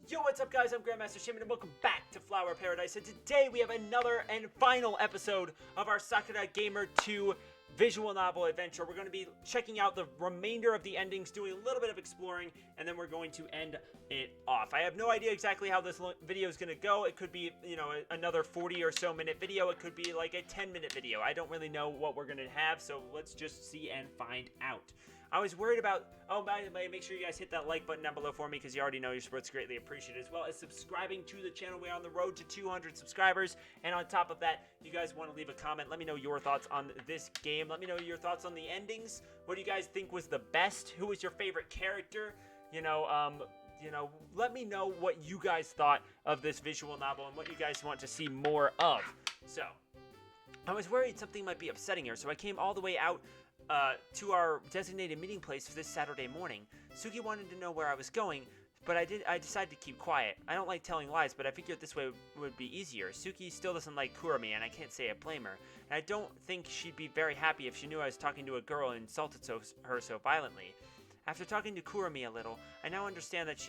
Yo, what's up guys, I'm Grandmaster Shimon and welcome back to Flower Paradise, and today we have another and final episode of our Sakura Gamer 2 visual novel adventure. We're going to be checking out the remainder of the endings, doing a little bit of exploring, and then we're going to end it off. I have no idea exactly how this video is going to go. It could be, another 40 or so minute video. It could be like a 10-minute video. I don't really know what we're going to have, so let's just see and find out. I was worried about, by the way, make sure you guys hit that like button down below for me because you already know your support's greatly appreciated, as well as subscribing to the channel. We're on the road to 200 subscribers, and on top of that, if you guys want to leave a comment, let me know your thoughts on this game. Let me know your thoughts on the endings. What do you guys think was the best? Who was your favorite character? Let me know what you guys thought of this visual novel and what you guys want to see more of. So, I was worried something might be upsetting her, so I came all the way out to our designated meeting place for this Saturday morning. Sookie wanted to know where I was going, but I decided to keep quiet. I don't like telling lies, but I figured this way would be easier. Sookie still doesn't like Kurumi, and I can't say I blame her. And I don't think she'd be very happy if she knew I was talking to a girl and insulted her so violently. After talking to Kurumi a little, I now understand that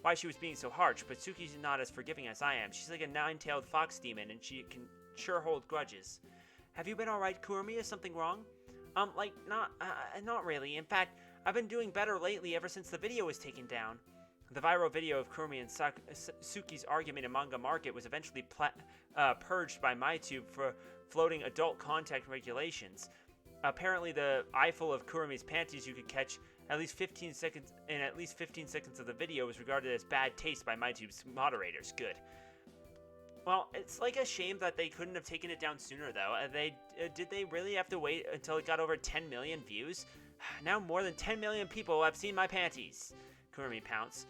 why she was being so harsh, but Sookie's not as forgiving as I am. She's like a nine-tailed fox demon, and she can sure hold grudges. Have you been alright, Kurumi? Is something wrong? Not really. In fact, I've been doing better lately ever since the video was taken down. The viral video of Kurumi and Sookie's argument in Manga Market was eventually purged by MyTube for floating adult content regulations. Apparently, the eyeful of Kurumi's panties you could catch at least 15 seconds of the video was regarded as bad taste by MyTube's moderators. Good. Well, it's like a shame that they couldn't have taken it down sooner, though. Did they really have to wait until it got over 10 million views? Now more than 10 million people have seen my panties. Kurumi pounced.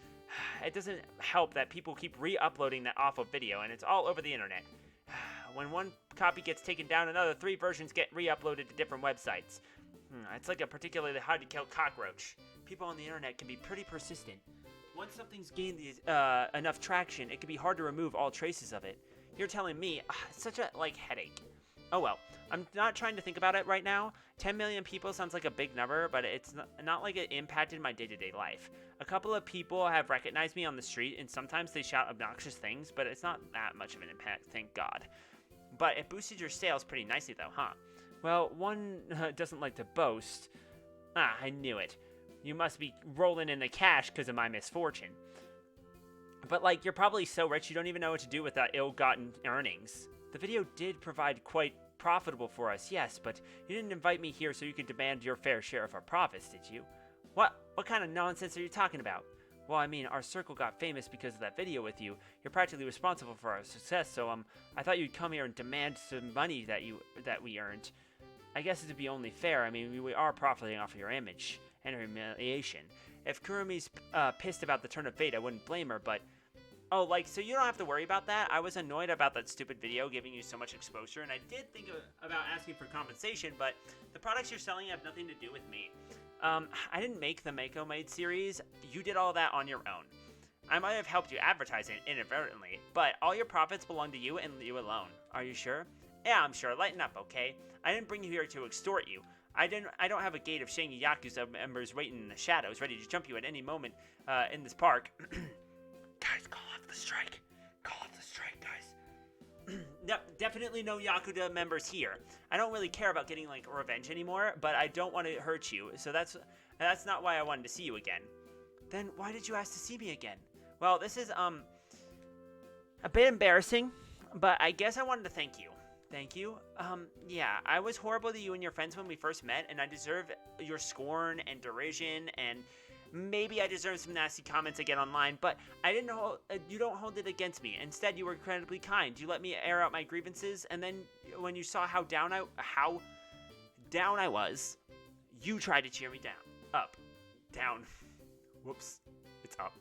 It doesn't help that people keep re-uploading that awful video, and it's all over the internet. When one copy gets taken down, another 3 versions get re-uploaded to different websites. It's like a particularly hard-to-kill cockroach. People on the internet can be pretty persistent. Once something's gained enough traction, it can be hard to remove all traces of it. You're telling me, it's such a, headache. Oh well, I'm not trying to think about it right now. 10 million people sounds like a big number, but it's not like it impacted my day-to-day life. A couple of people have recognized me on the street, and sometimes they shout obnoxious things, but it's not that much of an impact, thank God. But it boosted your sales pretty nicely though, huh? Well, one doesn't like to boast. I knew it. You must be rolling in the cash because of my misfortune. But, you're probably so rich you don't even know what to do with that ill-gotten earnings. The video did provide quite profitable for us, yes, but you didn't invite me here so you could demand your fair share of our profits, did you? What kind of nonsense are you talking about? Well, I mean, our circle got famous because of that video with you. You're practically responsible for our success, so, I thought you'd come here and demand some money that we earned. I guess it'd be only fair. I mean, we are profiting off of your image and her humiliation. If Kurumi's pissed about the turn of fate, I wouldn't blame her, but... so you don't have to worry about that. I was annoyed about that stupid video giving you so much exposure, and I did think about asking for compensation, but the products you're selling have nothing to do with me. I didn't make the Mako Maid series. You did all that on your own. I might have helped you advertise it inadvertently, but all your profits belong to you and you alone. Are you sure? Yeah, I'm sure. Lighten up, okay? I didn't bring you here to extort you. I don't have a gate of Shanghai Yakuza members waiting in the shadows, ready to jump you at any moment in this park. Guys, call off the strike. Call off the strike, guys. Yep, definitely no Yakuza members here. I don't really care about getting, revenge anymore, but I don't want to hurt you, so that's not why I wanted to see you again. Then why did you ask to see me again? Well, this is, a bit embarrassing, but I guess I wanted to thank you. Thank you. Yeah, I was horrible to you and your friends when we first met, and I deserve your scorn and derision, and maybe I deserve some nasty comments again online, but you don't hold it against me. Instead, you were incredibly kind. You let me air out my grievances, and then when you saw how down I was, you tried to cheer me down. Up. Down. Whoops. It's up.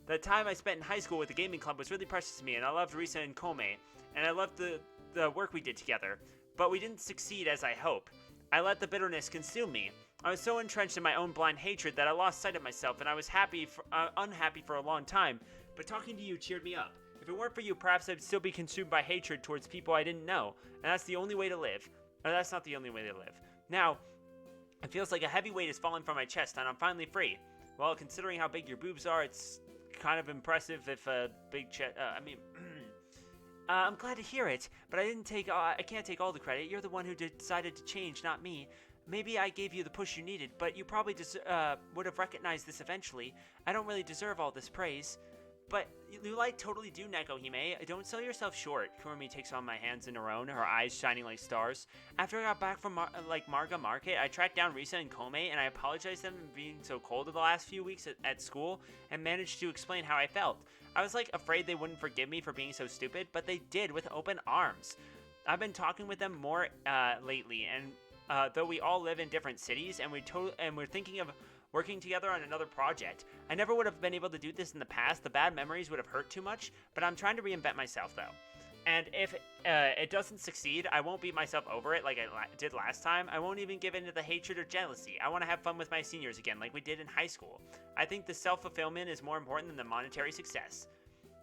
The time I spent in high school with the gaming club was really precious to me, and I loved Risa and Kome, and I loved the work we did together, but we didn't succeed as I hoped. I let the bitterness consume me. I was so entrenched in my own blind hatred that I lost sight of myself, and I was unhappy for a long time, but talking to you cheered me up. If it weren't for you, perhaps I'd still be consumed by hatred towards people I didn't know, and that's the only way to live. Or that's not the only way to live. Now, it feels like a heavy weight is falling from my chest, and I'm finally free. Well, considering how big your boobs are, it's kind of impressive if a big chest. I'm glad to hear it, but I can't take all the credit. You're the one who decided to change, not me. Maybe I gave you the push you needed, but you probably would have recognized this eventually. I don't really deserve all this praise. But you totally do, Nekohime. Don't sell yourself short. Kurumi takes on my hands in her own, her eyes shining like stars. After I got back from Marga Market, I tracked down Risa and Kome, and I apologized to them for being so cold in the last few weeks at school, and managed to explain how I felt. I was afraid they wouldn't forgive me for being so stupid, but they did with open arms. I've been talking with them more lately, and though we all live in different cities, and we're thinking of working together on another project. I never would have been able to do this in the past. The bad memories would have hurt too much, but I'm trying to reinvent myself, though. And if it doesn't succeed, I won't beat myself over it like I did last time. I won't even give in to the hatred or jealousy. I want to have fun with my seniors again like we did in high school. I think the self-fulfillment is more important than the monetary success.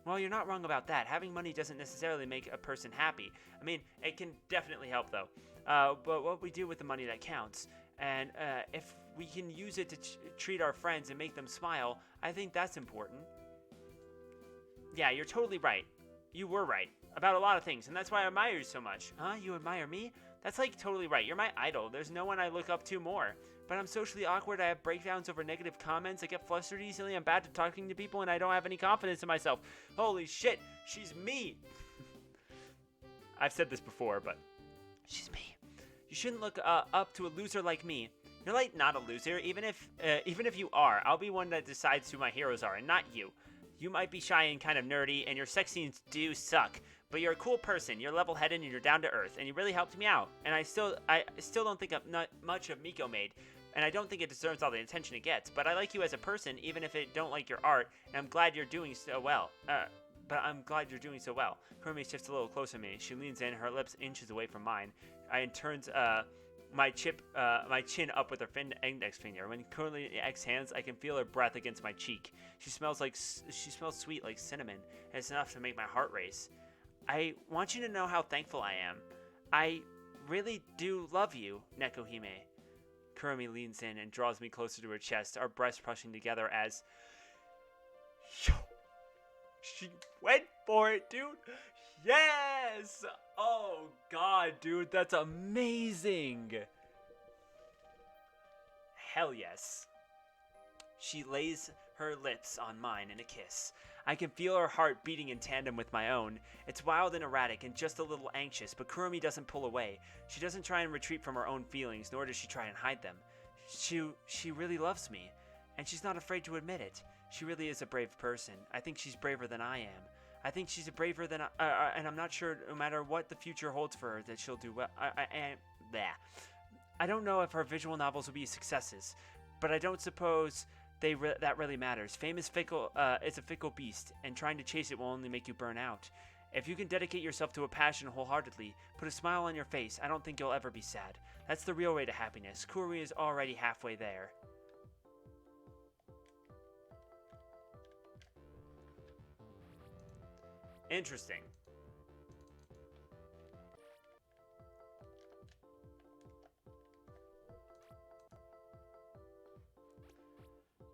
Well, you're not wrong about that. Having money doesn't necessarily make a person happy. I mean, it can definitely help, though. But what we do with the money that counts. And if we can use it to treat our friends and make them smile, I think that's important. Yeah, you're totally right. You were right about a lot of things, and that's why I admire you so much. Huh? You admire me? That's totally right. You're my idol. There's no one I look up to more. But I'm socially awkward. I have breakdowns over negative comments. I get flustered easily. I'm bad at talking to people, and I don't have any confidence in myself. Holy shit, she's me. I've said this before, but she's me. You shouldn't look up to a loser like me. You're not a loser, even if you are. I'll be one that decides who my heroes are, and not you. You might be shy and kind of nerdy, and your sex scenes do suck. But you're a cool person. You're level-headed, and you're down to earth, and you really helped me out. And I still don't think much of Miko made, and I don't think it deserves all the attention it gets. But I like you as a person, even if I don't like your art, and I'm glad you're doing so well. Kurumi shifts a little closer to me. She leans in, her lips inches away from mine. I turns my chin up with her index finger. When Kurumi exhales, I can feel her breath against my cheek. She smells sweet like cinnamon, and it's enough to make my heart race. I want you to know how thankful I am. I really do love you, Nekohime. Kurumi leans in and draws me closer to her chest, our breasts brushing together as... Yo! She went for it, dude! Yes! Oh, God, dude, that's amazing! Hell yes. She lays her lips on mine in a kiss. I can feel her heart beating in tandem with my own. It's wild and erratic and just a little anxious, but Kurumi doesn't pull away. She doesn't try and retreat from her own feelings, nor does she try and hide them. She really loves me, and she's not afraid to admit it. She really is a brave person. I think she's braver than I am. I think she's braver than and I'm not sure, no matter what the future holds for her, that she'll do well. I don't know if her visual novels will be successes, but I don't suppose that really matters. Fame is fickle. It's a fickle beast, and trying to chase it will only make you burn out. If you can dedicate yourself to a passion wholeheartedly, put a smile on your face, I don't think you'll ever be sad. That's the real way to happiness. Kurumi is already halfway there. Interesting.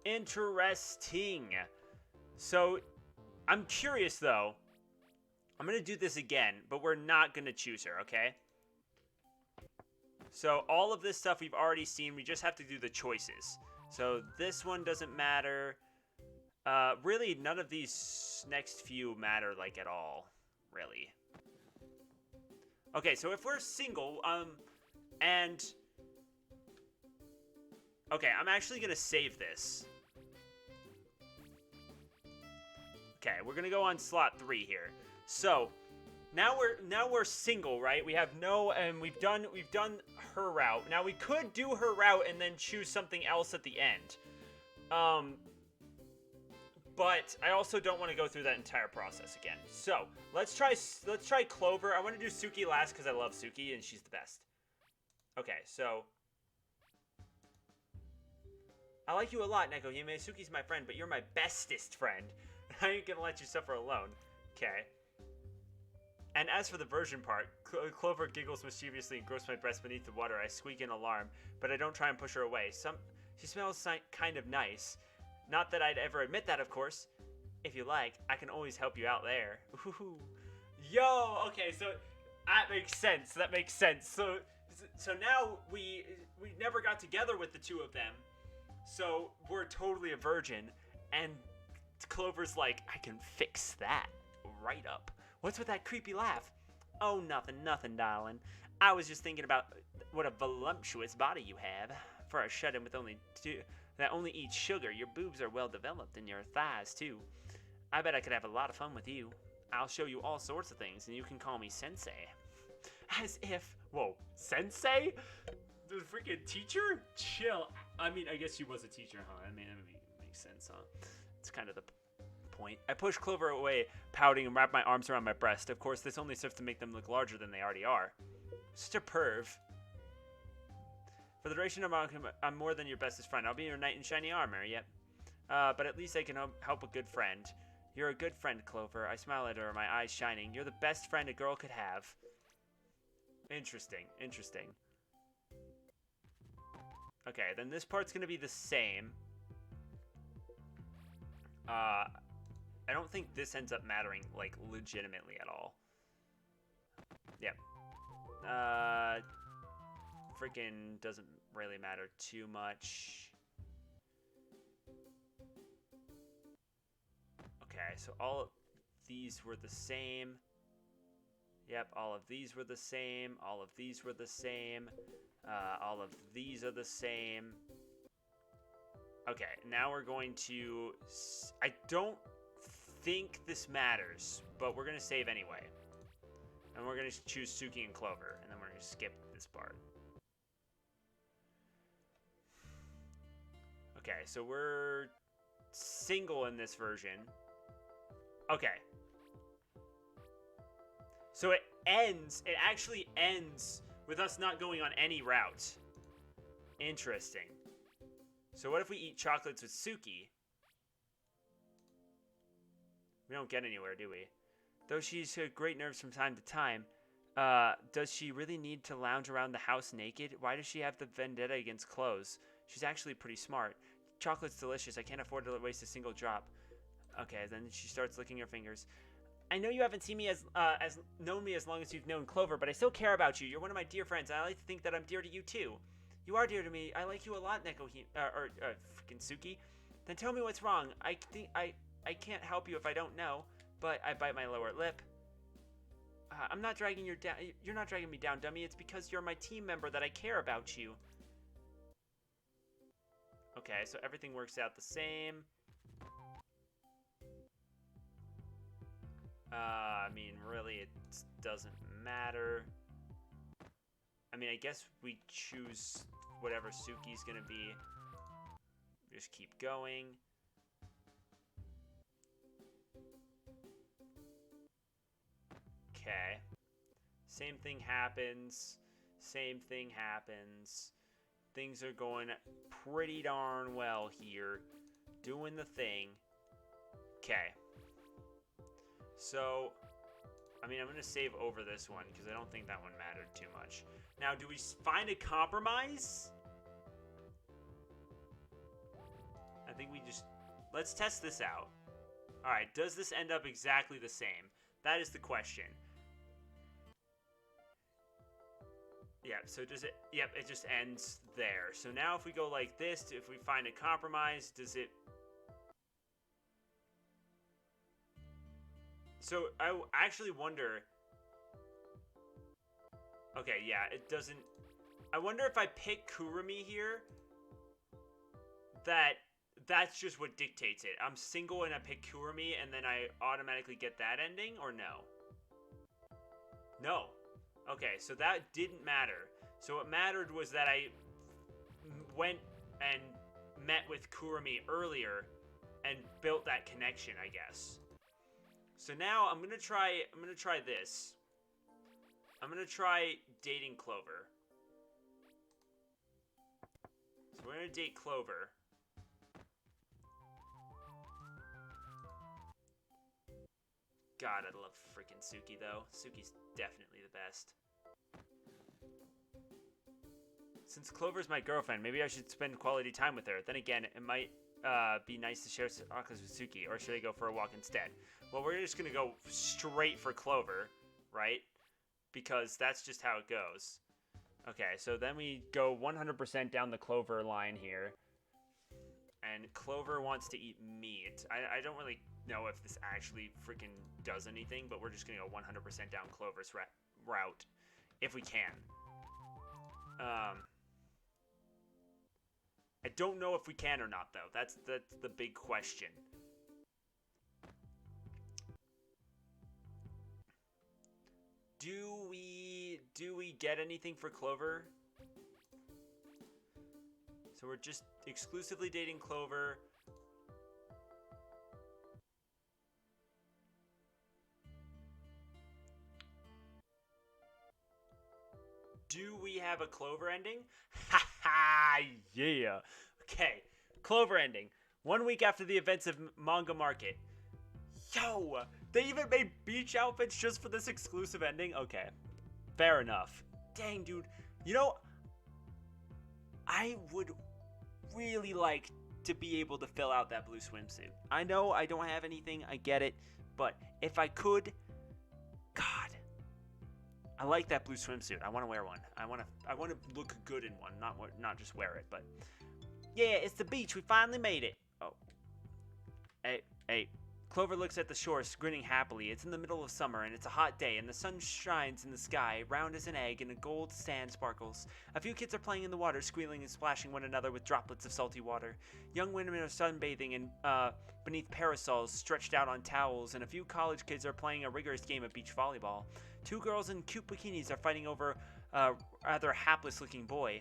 Interesting. So, I'm curious though. I'm gonna do this again, but we're not gonna choose her, okay? So, all of this stuff we've already seen, we just have to do the choices. So, this one doesn't matter. Really, none of these next few matter, at all. Really. Okay, so if we're single, and... Okay, I'm actually gonna save this. Okay, we're gonna go on slot 3 here. So, now we're single, right? We have and we've done her route. Now we could do her route and then choose something else at the end. But I also don't want to go through that entire process again. So, let's try Clover. I want to do Sookie last because I love Sookie and she's the best. Okay, so I like you a lot, Nekohime. Sookie's my friend, but you're my bestest friend. I ain't gonna let you suffer alone. Okay. And as for the version part, Clover giggles mischievously and grows my breast beneath the water. I squeak in alarm, but I don't try and push her away. She smells kind of nice. Not that I'd ever admit that, of course. If you like, I can always help you out there. Ooh. Yo, okay, so that makes sense. That makes sense. So now we never got together with the two of them. So we're totally a virgin, and Clover's like, I can fix that right up. What's with that creepy laugh? Oh, nothing, darling. I was just thinking about what a voluptuous body you have. For a shut-in with only two that only eats sugar, your boobs are well developed, and your thighs too. I bet I could have a lot of fun with you. I'll show you all sorts of things, and you can call me Sensei. As if, whoa, Sensei? The freaking teacher? Chill. I mean, I guess she was a teacher, huh? I mean, that makes sense, huh? It's kind of the point. I push Clover away, pouting, and wrap my arms around my breast. Of course, this only serves to make them look larger than they already are. Such a perv. For the duration of my I'm more than your bestest friend. I'll be your knight in shiny armor, yep. But at least I can help a good friend. You're a good friend, Clover. I smile at her, my eyes shining. You're the best friend a girl could have. Interesting. Okay, then this part's gonna be the same. I don't think this ends up mattering, like, legitimately at all. Yep. Freaking doesn't really matter too much. Okay, so all of these were the same. Yep, all of these were the same. All of these were the same. All of these are the same. Okay, now we're going to... I don't think this matters, but we're going to save anyway. And we're going to choose Sookie and Clover, and then we're going to skip this part. Okay, so we're single in this version. Okay. So it actually ends with us not going on any route. Interesting. So what if we eat chocolates with Sookie? We don't get anywhere, do we? Though she's great nerves from time to time, does she really need to lounge around the house naked? Why does she have the vendetta against clothes? She's actually pretty smart. Chocolate's delicious. I can't afford to waste a single drop. Okay, then she starts licking her fingers. I know you haven't seen me known me as long as you've known Clover, but I still care about you. You're one of my dear friends, and I like to think that I'm dear to you too. You are dear to me. I like you a lot, freaking Sookie. Then tell me what's wrong. I think I can't help you if I don't know, but I bite my lower lip. I'm not dragging you down. You're not dragging me down, dummy. It's because you're my team member that I care about you. Okay, so everything works out the same. I mean, really, it doesn't matter. I mean, I guess we choose whatever Sookie's gonna be. Just keep going. Okay. Same thing happens. Things are going pretty darn well here. Doing the thing. Okay. So, I mean, I'm going to save over this one because I don't think that one mattered too much. Now, do we find a compromise? I think we just... Let's test this out. Alright, does this end up exactly the same? That is the question. Yeah, so does it... Yep, it just ends there. So now if we go like this, if we find a compromise, does it... So I actually wonder... Okay, yeah, it doesn't... I wonder if I pick Kurumi here, that's just what dictates it. I'm single and I pick Kurumi and then I automatically get that ending, or no? No. Okay, so that didn't matter. So what mattered was that I went and met with Kurumi earlier and built that connection, I guess. So now I'm gonna try this. I'm gonna try dating Clover. So we're gonna date Clover. God, I love freaking Sookie though. Sookie's definitely the best. Since Clover's my girlfriend, maybe I should spend quality time with her. Then again, it might be nice to share chocolates with Sookie, or should I go for a walk instead? Well, we're just gonna go straight for Clover, right? Because that's just how it goes. Okay, so then we go 100% down the Clover line here. And Clover wants to eat meat. I don't really know if this actually freaking does anything, but we're just gonna go 100% down Clover's route, if we can. I don't know if we can or not, though. That's the big question. Do we get anything for Clover? So we're just exclusively dating Clover. Do we have a Clover ending? Ha ha! Yeah. Okay, Clover ending. 1 week after the events of Manga Market. Yo! They even made beach outfits just for this exclusive ending? Okay. Fair enough. Dang, dude. You know, I would really like to be able to fill out that blue swimsuit. I know I don't have anything, I get it, but if I could, God, I like that blue swimsuit. I want to wear one. I want to look good in one, not just wear it, but yeah, it's the beach. We finally made it. Oh. Hey. Clover looks at the shore, grinning happily. It's in the middle of summer, and it's a hot day, and the sun shines in the sky, round as an egg, and a gold sand sparkles. A few kids are playing in the water, squealing and splashing one another with droplets of salty water. Young women are sunbathing beneath parasols stretched out on towels, and a few college kids are playing a rigorous game of beach volleyball. 2 girls in cute bikinis are fighting over a rather hapless-looking boy.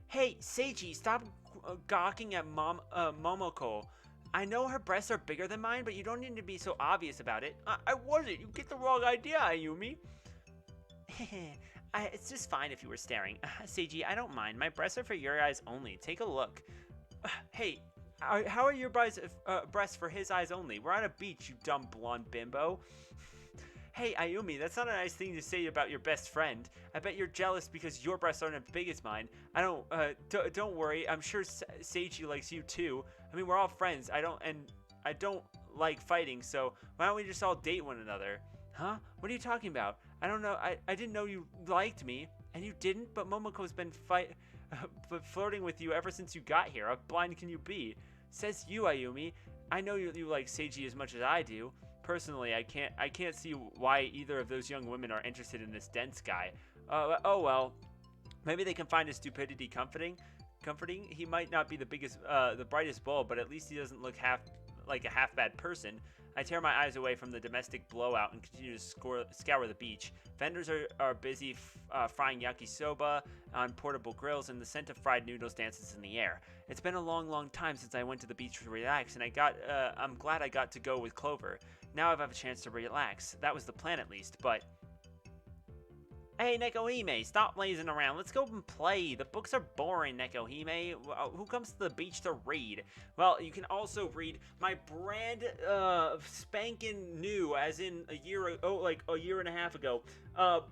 Hey, Seiji, stop gawking at Momoko. I know her breasts are bigger than mine, but you don't need to be so obvious about it. I wasn't. You get the wrong idea, Ayumi. It's just fine if you were staring. Seiji, I don't mind. My breasts are for your eyes only. Take a look. Hey, how are your breasts for his eyes only? We're on a beach, you dumb blonde bimbo. Hey, Ayumi, that's not a nice thing to say about your best friend. I bet you're jealous because your breasts aren't as big as mine. Don't worry. I'm sure Seiji likes you too. I mean, we're all friends. I don't like fighting, so why don't we just all date one another? Huh? What are you talking about? I don't know. I didn't know you liked me. And you didn't? But Momoko's been flirting with you ever since you got here. How blind can you be? Says you, Ayumi. I know you like Seiji as much as I do. Personally, I can't see why either of those young women are interested in this dense guy. Oh well. Maybe they can find his stupidity comforting. He might not be the brightest bulb, but at least he doesn't look like a half-bad person. I tear my eyes away from the domestic blowout and continue to scour the beach. Vendors are busy frying yakisoba on portable grills, and the scent of fried noodles dances in the air. It's been a long time since I went to the beach to relax, and I'm glad I got to go with Clover. Now I have a chance to relax. That was the plan, at least, but... Hey, Nekohime, stop lazing around. Let's go and play. The books are boring, Nekohime. Who comes to the beach to read? Well, you can also read my brand spanking new, as in a year and a half ago,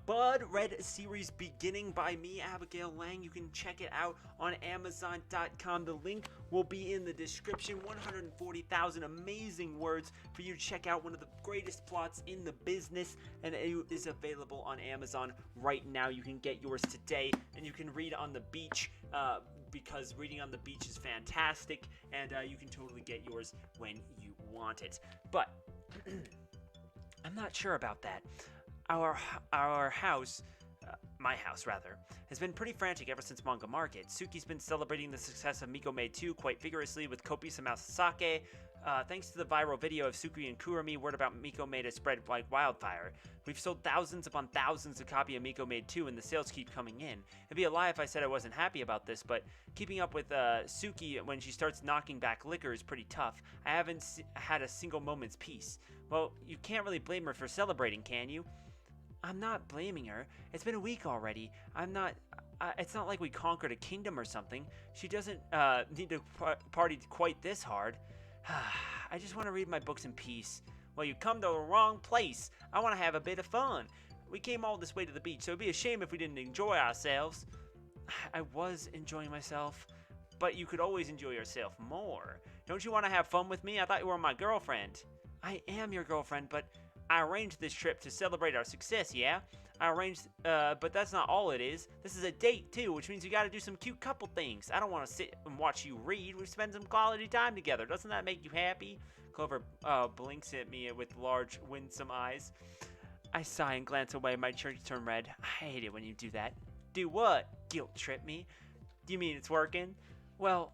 Bud Red series beginning by me, Abigail Lang. You can check it out on Amazon.com. The link will be in the description. 140,000 amazing words for you to check out. One of the greatest plots in the business, and it is available on Amazon right now. You can get yours today, and you can read on the beach because reading on the beach is fantastic, and you can totally get yours when you want it. But I'm not sure about that. Our house, my house rather, has been pretty frantic ever since Manga Market. Sookie's been celebrating the success of Miko Maid 2 quite vigorously with copious amounts of sake. Thanks to the viral video of Sookie and Kurumi, word about Miko Maid has spread like wildfire. We've sold thousands upon thousands of copies of Miko Maid 2, and the sales keep coming in. It'd be a lie if I said I wasn't happy about this, but keeping up with Sookie when she starts knocking back liquor is pretty tough. I haven't had a single moment's peace. Well, you can't really blame her for celebrating, can you? I'm not blaming her. It's been a week already. It's not like we conquered a kingdom or something. She doesn't need to party quite this hard. I just want to read my books in peace. Well, you come to the wrong place. I want to have a bit of fun. We came all this way to the beach, so it'd be a shame if we didn't enjoy ourselves. I was enjoying myself. but you could always enjoy yourself more. Don't you want to have fun with me? I thought you were my girlfriend. I am your girlfriend, but I arranged this trip to celebrate our success, yeah? I arranged, but that's not all it is. This is a date, too, which means you gotta do some cute couple things. I don't want to sit and watch you read. We spend some quality time together. Doesn't that make you happy? Clover blinks at me with large, winsome eyes. I sigh and glance away. My cheeks turn red. I hate it when you do that. Do what? Guilt trip me? Do you mean it's working? Well,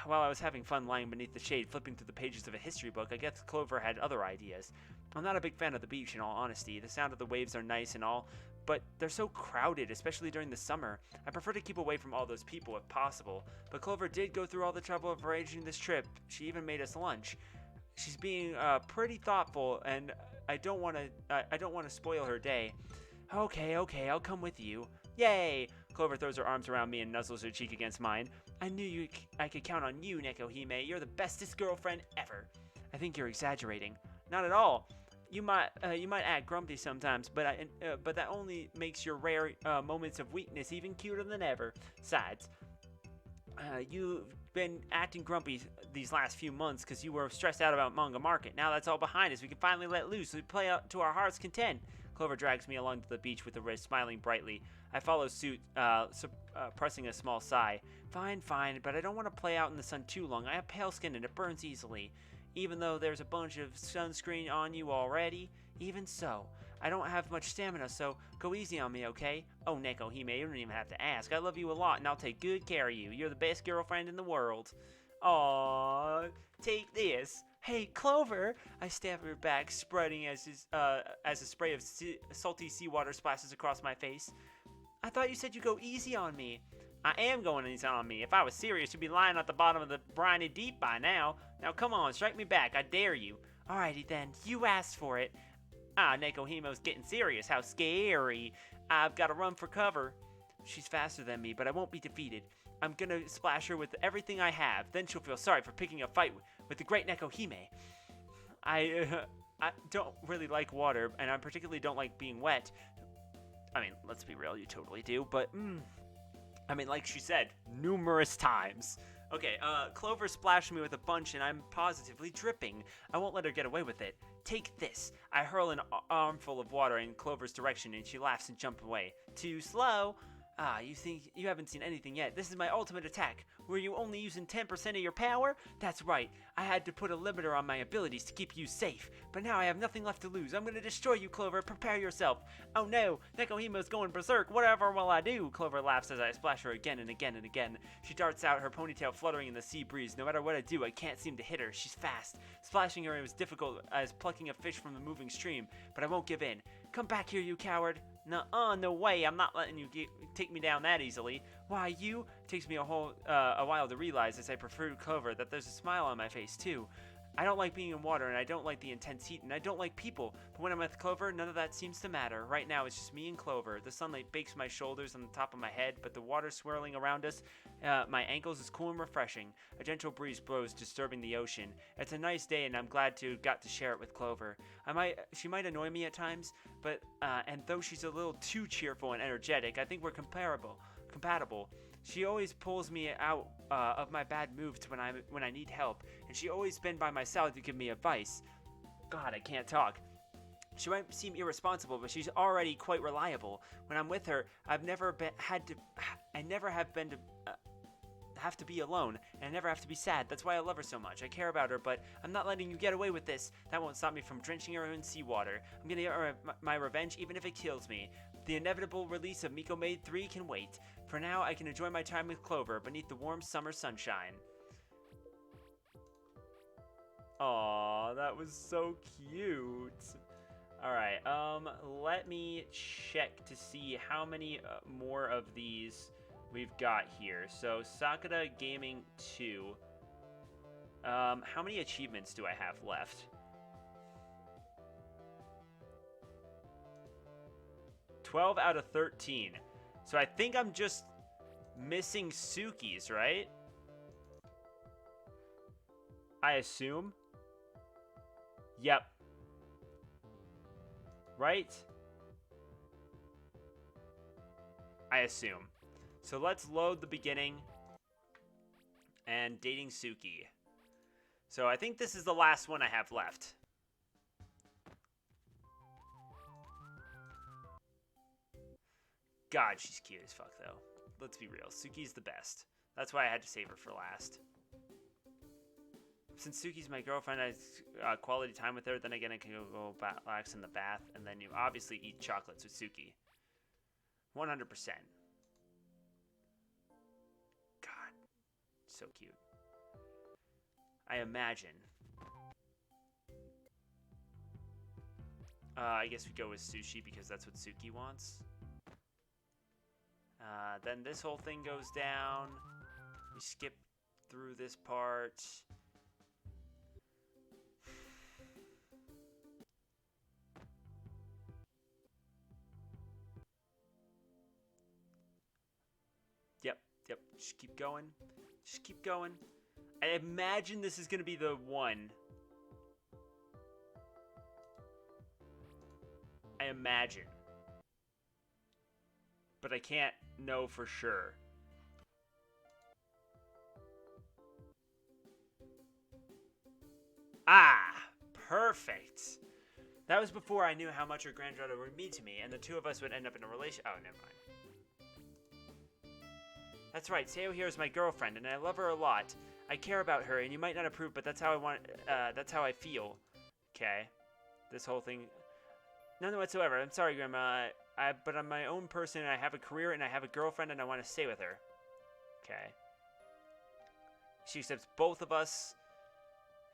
while I was having fun lying beneath the shade, flipping through the pages of a history book, I guess Clover had other ideas. I'm not a big fan of the beach, in all honesty. The sound of the waves are nice and all, but they're so crowded, especially during the summer. I prefer to keep away from all those people if possible. But Clover did go through all the trouble of arranging this trip. She even made us lunch. She's being pretty thoughtful, and I don't want to spoil her day. Okay, I'll come with you. Yay! Clover throws her arms around me and nuzzles her cheek against mine. I knew I could count on you, Nekohime. You're the bestest girlfriend ever. I think you're exaggerating. Not at all. You might act grumpy sometimes, but that only makes your rare moments of weakness even cuter than ever. Besides, you've been acting grumpy these last few months because you were stressed out about manga market. Now that's all behind us. We can finally let loose. We play out to our heart's content. Clover drags me along to the beach with the wrist, smiling brightly. I follow suit, pressing a small sigh. Fine, but I don't want to play out in the sun too long. I have pale skin and it burns easily. Even though there's a bunch of sunscreen on you already, even so, I don't have much stamina, so go easy on me, okay? Oh, Nekohime, you don't even have to ask. I love you a lot, and I'll take good care of you. You're the best girlfriend in the world. Aww, take this. Hey, Clover! I stab her back, spreading as a spray of salty seawater splashes across my face. I thought you said you'd go easy on me. I am going easy on me. If I was serious, you'd be lying at the bottom of the briny deep by now. Now come on, strike me back. I dare you. Alrighty then, you asked for it. Ah, Nekohime's getting serious. How scary. I've got to run for cover. She's faster than me, but I won't be defeated. I'm gonna splash her with everything I have. Then she'll feel sorry for picking a fight with the great Nekohime. I don't really like water, and I particularly don't like being wet. I mean, let's be real, you totally do, but I mean, like she said, numerous times. Okay, Clover splashed me with a bunch and I'm positively dripping. I won't let her get away with it. Take this. I hurl an armful of water in Clover's direction and she laughs and jumps away. Too slow. Ah, you think you haven't seen anything yet. This is my ultimate attack. Were you only using 10% of your power? That's right. I had to put a limiter on my abilities to keep you safe. But now I have nothing left to lose. I'm going to destroy you, Clover. Prepare yourself. Oh no, Nekohime's going berserk. Whatever will I do? Clover laughs as I splash her again and again and again. She darts out, her ponytail fluttering in the sea breeze. No matter what I do, I can't seem to hit her. She's fast. Splashing her is difficult as plucking a fish from the moving stream. But I won't give in. Come back here, you coward. Nuh-uh, no way. I'm not letting you take me down that easily. Why, you? Takes me a while to realize as I prefer Clover that there's a smile on my face, too. I don't like being in water, and I don't like the intense heat, and I don't like people. But when I'm with Clover, none of that seems to matter. Right now, it's just me and Clover. The sunlight bakes my shoulders on the top of my head, but the water swirling around us, my ankles is cool and refreshing. A gentle breeze blows, disturbing the ocean. It's a nice day, and I'm glad to got to share it with Clover. She might annoy me at times, but and though she's a little too cheerful and energetic, I think we're compatible. She always pulls me out of my bad moves when I need help, and she always been by my side to give me advice. God, I can't talk. She might seem irresponsible, but she's already quite reliable. When I'm with her, I never have to be alone, and I never have to be sad. That's why I love her so much. I care about her, but I'm not letting you get away with this. That won't stop me from drenching her in seawater. I'm gonna get my revenge even if it kills me. The inevitable release of Miko Maid 3 can wait. For now, I can enjoy my time with Clover beneath the warm summer sunshine. Aw, that was so cute. Alright, let me check to see how many more of these we've got here. So, Sakura Gaming 2. How many achievements do I have left? 12 out of 13. So I think I'm just missing Sookie's, right? I assume. Yep. Right? I assume. So let's load the beginning. And dating Sookie. So I think this is the last one I have left. God, she's cute as fuck, though. Let's be real. Sookie's the best. That's why I had to save her for last. Since Sookie's my girlfriend, I quality time with her. Then again, I can go relax in the bath. And then you obviously eat chocolates with Sookie. 100%. God. So cute. I imagine. I guess we go with sushi because that's what Sookie wants. Then this whole thing goes down. We skip through this part. Yep. Just keep going. Just keep going. I imagine this is going to be the one. I imagine. But I can't know for sure. Ah, perfect. That was before I knew how much her granddaughter would mean to me, and the two of us would end up in a relation. Oh, never mind. That's right, Sayo here is my girlfriend, and I love her a lot. I care about her, and you might not approve, but that's how I want. That's how I feel. Okay, this whole thing. None whatsoever. I'm sorry, Grandma. But I'm my own person, and I have a career, and I have a girlfriend, and I want to stay with her. Okay. She accepts both of us.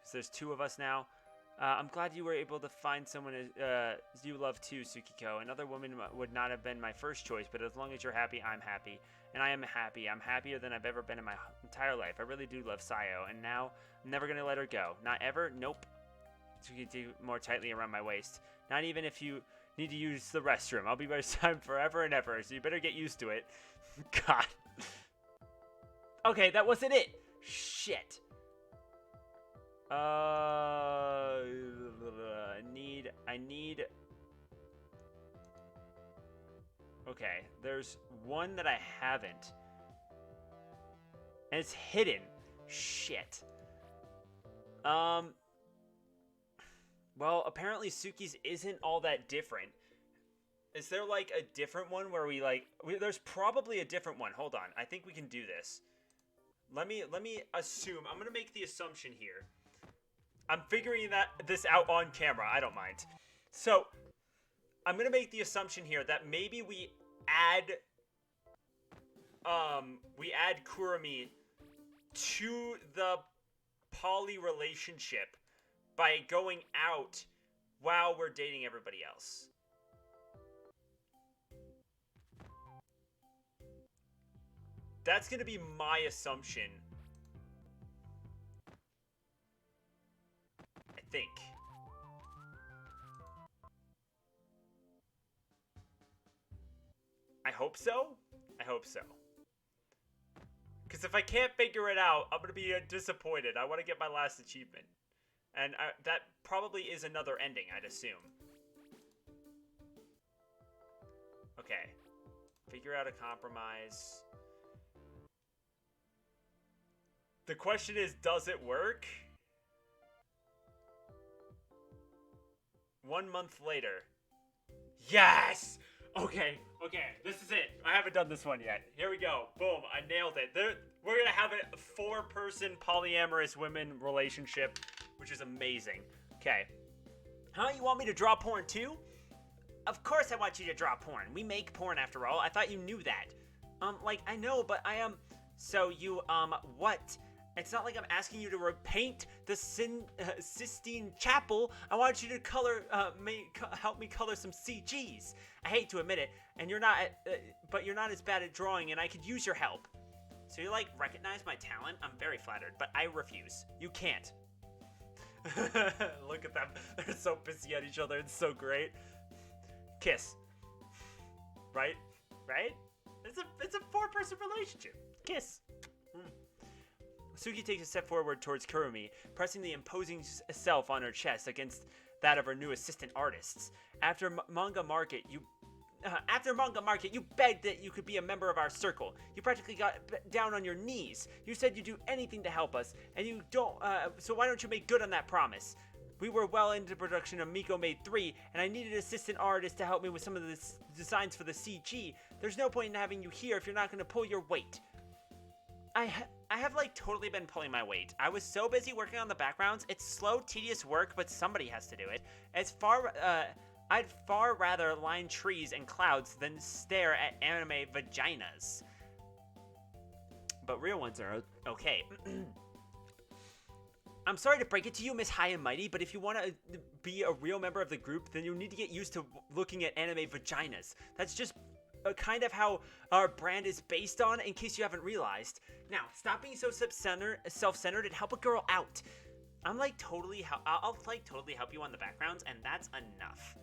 So there's two of us now. I'm glad you were able to find someone you love too, Tsukiko. Another woman would not have been my first choice, but as long as you're happy, I'm happy. And I am happy. I'm happier than I've ever been in my entire life. I really do love Sayo, and now I'm never going to let her go. Not ever? Nope. Tsukiko more tightly around my waist. Not even if you need to use the restroom. I'll be by your side forever and ever, so you better get used to it. God. Okay, that wasn't it. Shit. I need. Okay, there's one that I haven't. And it's hidden. Shit. Well, apparently Sookie's isn't all that different. Is there, like, a different one where there's probably a different one. Hold on. I think we can do this. Let me assume. I'm going to make the assumption here. I'm figuring this out on camera. I don't mind. So, I'm going to make the assumption here that maybe we add Kurumi to the poly relationship by going out while we're dating everybody else. That's going to be my assumption. I think. I hope so. I hope so. Because if I can't figure it out, I'm going to be disappointed. I want to get my last achievement. And that probably is another ending, I'd assume. Okay. Figure out a compromise. The question is, does it work? 1 month later. Yes! Okay, this is it. I haven't done this one yet. Here we go. Boom, I nailed it. We're gonna have a 4-person polyamorous women relationship, which is amazing. Okay. Huh? You want me to draw porn too? Of course I want you to draw porn. We make porn after all. I thought you knew that. I know, but I am... So you, what? It's not like I'm asking you to repaint the Sistine Chapel. I want you to help me color some CGs. I hate to admit it, and you're not, but you're not as bad at drawing, and I could use your help. So you recognize my talent? I'm very flattered, but I refuse. You can't. Look at them. They're so pissy at each other. It's so great. Kiss. Right? It's a 4-person relationship. Kiss. Sookie takes a step forward towards Kurumi, pressing the imposing self on her chest against that of her new assistant artists. After Manga Market, you After Manga Market, you begged that you could be a member of our circle. You practically got down on your knees. You said you'd do anything to help us, and you don't, so why don't you make good on that promise? We were well into production of Miko Made 3, and I needed an assistant artist to help me with some of the designs for the CG. There's no point in having you here if you're not going to pull your weight. I have, like, totally been pulling my weight. I was so busy working on the backgrounds. It's slow, tedious work, but somebody has to do it. I'd far rather line trees and clouds than stare at anime vaginas. But real ones are okay. I'm sorry to break it to you, Miss High and Mighty, but if you want to be a real member of the group, then you need to get used to looking at anime vaginas. That's just kind of how our brand is based on, in case you haven't realized. Now, stop being so self-centered and help a girl out. I'll totally help you on the backgrounds, and that's enough.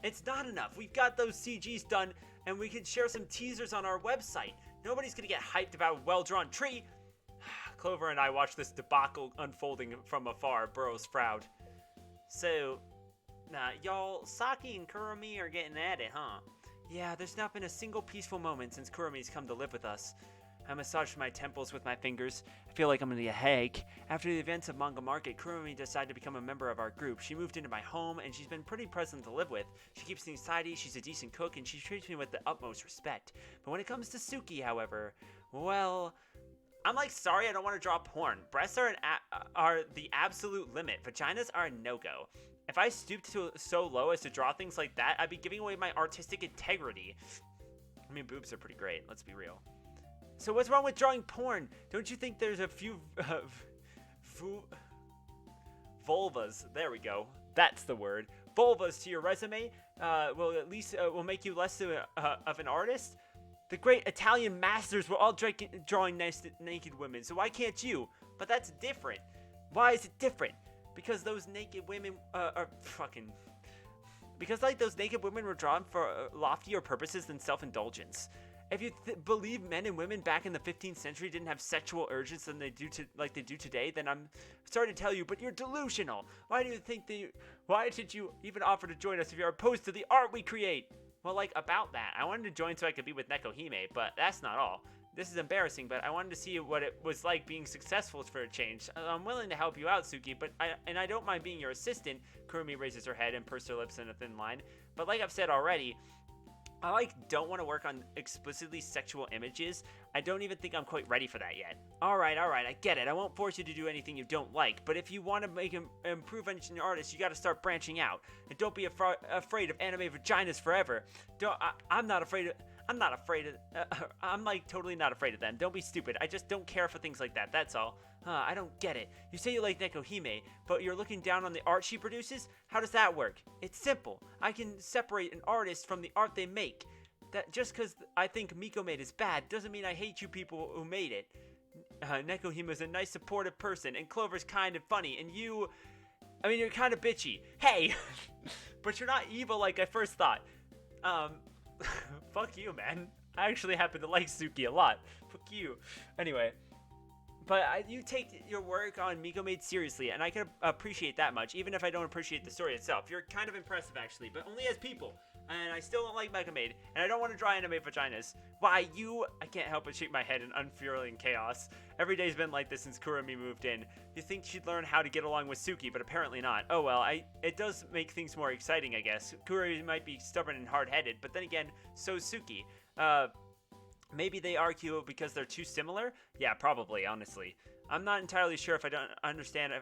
It's not enough. We've got those CGs done, and we can share some teasers on our website. Nobody's gonna get hyped about a well-drawn tree. Clover and I watched this debacle unfolding from afar. Burrow's proud. So, y'all, Saki and Kurumi are getting at it, huh? Yeah, there's not been a single peaceful moment since Kurumi's come to live with us. I massaged my temples with my fingers. I feel like I'm gonna be a headache. After the events of Manga Market, Kurumi decided to become a member of our group. She moved into my home, and she's been pretty pleasant to live with. She keeps things tidy, she's a decent cook, and she treats me with the utmost respect. But when it comes to Sookie, however, well, I'm sorry, I don't want to draw porn. Breasts are the absolute limit. Vaginas are a no-go. If I stooped so low as to draw things like that, I'd be giving away my artistic integrity. I mean, boobs are pretty great, let's be real. So what's wrong with drawing porn? Don't you think there's a few vulvas, there we go, that's the word, vulvas to your resume? At least will make you less of an artist? The great Italian masters were all drawing naked women, so why can't you? But that's different. Why is it different? Because those naked women Because those naked women were drawn for loftier purposes than self-indulgence. If you believe men and women back in the 15th century didn't have sexual urges than they do today, then I'm sorry to tell you, but you're delusional. Why did you even offer to join us if you're opposed to the art we create? Well, about that, I wanted to join so I could be with Nekohime, but that's not all. This is embarrassing, but I wanted to see what it was like being successful for a change. I'm willing to help you out, Sookie, but I don't mind being your assistant. Kurumi raises her head and pursed her lips in a thin line. But like I've said already, I don't want to work on explicitly sexual images. I don't even think I'm quite ready for that yet. Alright, I get it. I won't force you to do anything you don't like, but if you want to improve on your artist, you gotta start branching out. And don't be afraid of anime vaginas forever. I'm totally not afraid of them. Don't be stupid. I just don't care for things like that, that's all. I don't get it. You say you like Nekohime, but you're looking down on the art she produces? How does that work? It's simple. I can separate an artist from the art they make. That just because I think Miko Made is bad doesn't mean I hate you people who made it. Nekohime is a nice, supportive person, and Clover's kind and funny, and you're kind of bitchy. Hey! But you're not evil like I first thought. Fuck you, man. I actually happen to like Sookie a lot. Fuck you. Anyway. But you take your work on Miko Made seriously, and I can appreciate that much, even if I don't appreciate the story itself. You're kind of impressive, actually, but only as people. And I still don't like Miko Made, and I don't want to draw anime vaginas. Why, I can't help but shake my head in unfurling chaos. Every day's been like this since Kurumi moved in. You think she'd learn how to get along with Sookie, but apparently not. Oh well, it does make things more exciting, I guess. Kurumi might be stubborn and hard-headed, but then again, so's Sookie. Maybe they argue because they're too similar? Yeah, probably, honestly. I'm not entirely sure if I don't understand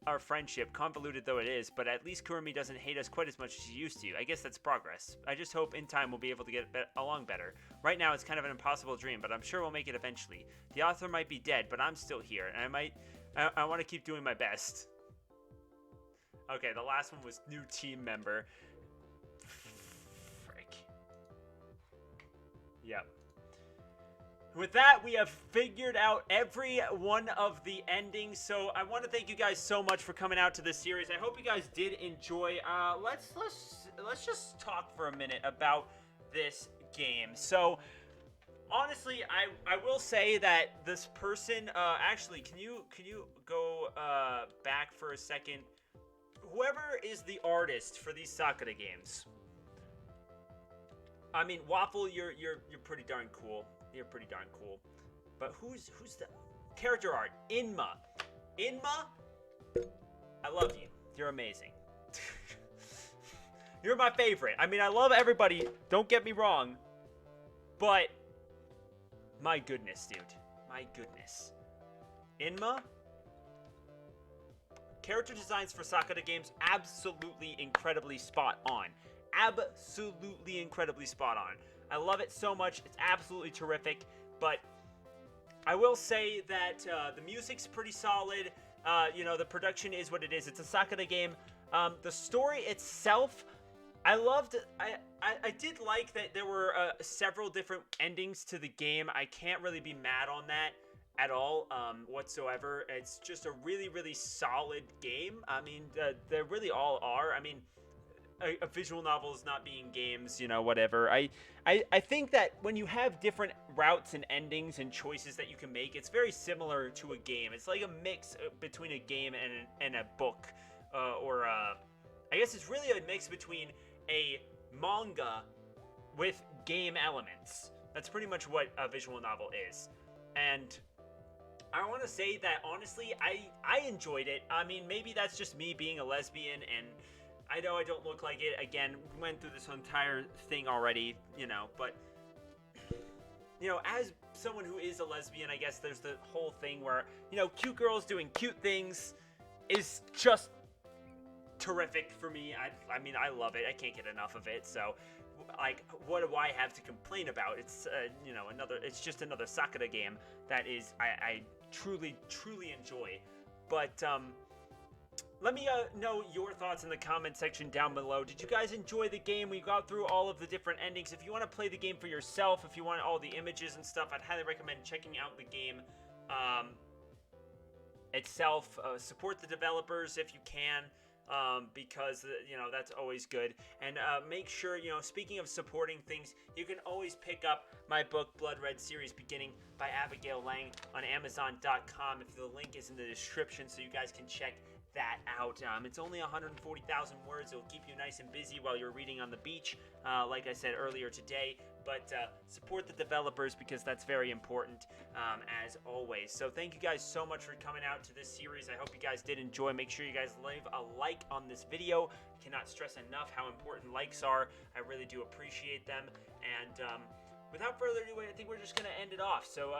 our friendship, convoluted though it is, but at least Kurumi doesn't hate us quite as much as she used to. I guess that's progress. I just hope in time we'll be able to get along better. Right now it's kind of an impossible dream, but I'm sure we'll make it eventually. The author might be dead, but I'm still here, and I want to keep doing my best. Okay, the last one was new team member. Frick. Yep. With that, we have figured out every one of the endings, so I want to thank you guys so much for coming out to this series. I hope you guys did enjoy. Let's just talk for a minute about this game. So, honestly, I will say that this person, actually, can you go back for a second? Whoever is the artist for these Sakura games, I mean, Waffle, you're pretty darn cool. You're pretty darn cool. But who's the character art? Inma. Inma, I love you. You're amazing. You're my favorite. I mean, I love everybody. Don't get me wrong. But my goodness, dude. My goodness. Inma. Character designs for Sakura games, absolutely incredibly spot on. Absolutely incredibly spot on. I love it so much. It's absolutely terrific. But I will say that the music's pretty solid. You know, the production is what it is. It's a Sakura game. The story itself, I loved. I did like that there were several different endings to the game. I can't really be mad on that at all whatsoever. It's just a really, really solid game. I mean, they really all are. I mean, a visual novel is not being games, you know, whatever. I think that when you have different routes and endings and choices that you can make, it's very similar to a game. It's like a mix between a game and a book, I guess it's really a mix between a manga with game elements. That's pretty much what a visual novel is. And I want to say that, honestly, I enjoyed it. I mean, maybe that's just me being a lesbian, and I know I don't look like it. Again, we went through this entire thing already, you know, but, you know, as someone who is a lesbian, I guess there's the whole thing where, you know, cute girls doing cute things is just terrific for me. I mean, I love it. I can't get enough of it. So, like, what do I have to complain about? It's, you know, it's just another Sakura game that is, I truly, truly enjoy. But, let me know your thoughts in the comment section down below. Did you guys enjoy the game? We got through all of the different endings. If you want to play the game for yourself, if you want all the images and stuff, I'd highly recommend checking out the game itself. Support the developers if you can, because, you know, that's always good. And make sure, you know, speaking of supporting things, you can always pick up my book, Blood Red Series Beginning by Abigail Lang on Amazon.com. If the link is in the description, so you guys can check that out. It's only 140,000 words. It'll keep you nice and busy while you're reading on the beach, like I said earlier today. But support the developers, because that's very important, as always. So thank you guys so much for coming out to this series. I hope you guys did enjoy. Make sure you guys leave a like on this video. I cannot stress enough how important likes are. I really do appreciate them. And without further ado, I think we're just going to end it off. So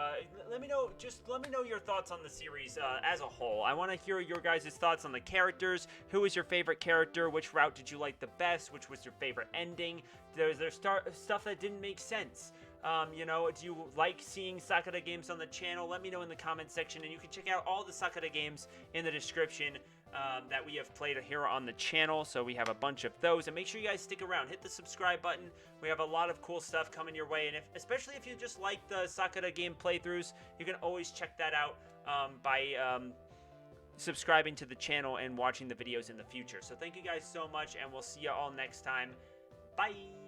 let me know your thoughts on the series as a whole. I want to hear your guys' thoughts on the characters. Who was your favorite character? Which route did you like the best? Which was your favorite ending? There's stuff that didn't make sense. You know, do you like seeing Sakura games on the channel? Let me know in the comment section, and you can check out all the Sakura games in the description that we have played here on the channel. So we have a bunch of those, and make sure you guys stick around. Hit the subscribe button. We have a lot of cool stuff coming your way, and especially if you just like the Sakura game playthroughs, you can always check that out by subscribing to the channel and watching the videos in the future. So thank you guys so much, and we'll see you all next time. Bye!